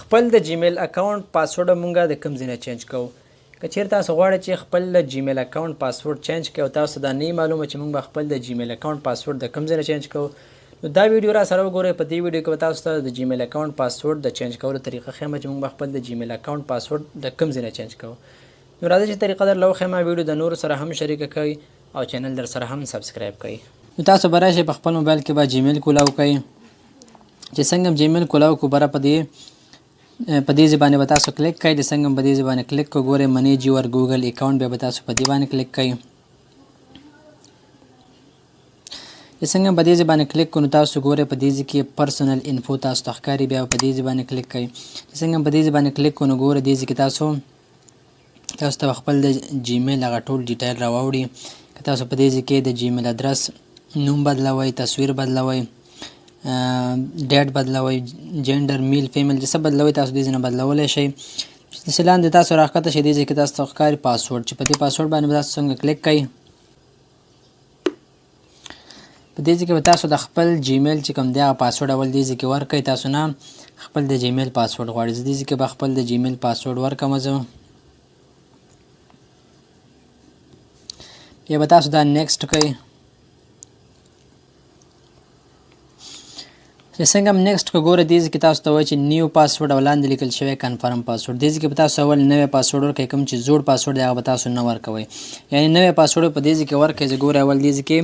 خپل د جیمیل اکاونټ پاسورډ مونږه د کوم ځای نه چینج کوو. که چیرې تاسو غواړئ چې خپل د جیمیل اکاونټ پاسورډ چینج کړئ او تاسو دا نه معلومه چې مونږ به خپل د جیمیل اکاونټ پاسورډ د کوم ځای نه چینج کوو، نو دا ویډیو را سره وګورئ. په دې ویډیو کې به تاسو ته د جیمیل اکاونټ پاسورډ د چینج کولو طریقه ښیم چې مونږ به خپل د جیمیل اکاونټ پاسورډ د کوم ځای نه چینج کوو. نو راځئ چې طریقه درله وښیم، ویډیو د نورو سره هم شریکه کړئ او چینل در سره هم سبسکرایب کړئ. نو تاسو به راشئ په خپل موبایل کې به جیمیل کولاو کړئ. چې څنګه جیمیل کولاو کو بره په دې ځای باندې به تاسو کلیک کړئ. د څنګه په دې ځای باندې کلیک کو ګورئ منیج یور ګوګل اکاونټ بیا به تاسو په دې باندې کلیک کړئ. چې څنګه په دې ځای باندې کلیک کو نو تاسو ګورئ په دې ځای کې پرسنل انفو تاسو ته ښکاري، بیا په دې ځای باندې کلیک کړئ. چې څنګه په دې ځای باندې کلیک کو نو ګورئ دې ځای کې تاسو ته خپل د جیمیل هغه ټول ډیټیل راوړي. که تاسو په دې ځای کې د جیمیل ادرس نوم بدلوئ، تصویر بدلوئ، ډیټ بدلوئ، جنډر میل فیمیل چې څه بدلوئ تاسو دې ځای نه بدلولی شئ. چې لاندې تاسو راښکته شئ دې ځای کې تاسو ته ښکاري پاسورډ، چې په دې پاسورډ باندې به تاسو څنګه کلیک کړئ. په دې ځای کې به تاسو د خپل جیمیل چې کوم دی هغه پاسورډ اول دې ځای کې ورکړئ. تاسو نه خپل د جیمیل پاسورډ غواړئ، زه دې ځای کې به خپل د جیمیل پاسورډ ورکړم. زه بیا به تاسو دا نیکسټ کړئ. چې څنګه هم نیکسټ که ګوره دې ځای کې تاسو ته وایي چې نیو پاسورډ او لاندې لیکل شوی کنفرم پاسورډ. دې ځای کې به تاسو اول نوی پاسورډ ورکړئ، کوم چې زوړ پاسورډ دی هغه به تاسو نه ورکوئ، یعنې نوی پاسورډ په دې ځای کې ورکړئ. زه ګوره اول دې ځای کې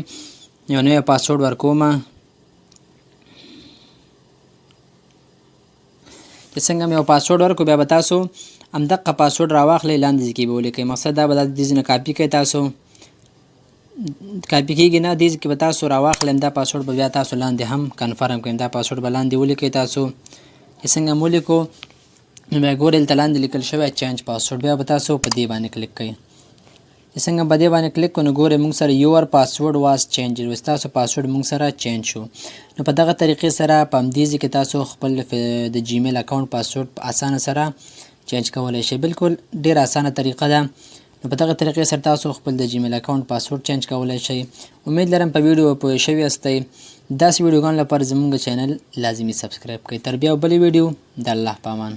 یو نوی پاسورډ ورکوم. چې څنګه هم یو پاسورډ ورکړو بیا به تاسو همدغه پاسورډ راواخلئ، لاندې ځای کې به ولیکئ. مقصد دا به دا دې ځای نه کاپي کړئ، تاسو کاپي کېږي نه، دې ځای کې به تاسو راواخلئ دا پاسورډ به بیا تاسو لاندې هم کنفرم کړئ. دا پاسورډ به لاندې ولیکئ تاسو. چې څنګه هم ولیکو نو بیا ګورئ دلته لاندې لیکل شوی چینج پاسورډ، بیا به تاسو په دې باندې کلیک کړئ. چې څنګه په دې باندې کلیک کړو نو ګورئ موږ سره یور پاسورډ واز چینج، ستاسو پاسورډ موږ سره چینج شو. نو په دغه طریقې سره په همدې ځای کې تاسو خپل د جیمیل اکاونټ پاسورډ په اسانه سره چینج کولی شئ. بالکل ډېره اسانه طریقه ده. نو په دغه طریقې سره تاسو خپل د جیمیل اکاونټ پاسورډ چینج کولی شئ. امید لرم په ویډیو پوه شوي یاستئ. داسې ویډیوګانو لپاره زموږ چینل لازمي سبسکرایب کړئ. تر بیا بلې ویډیو د الله په امان.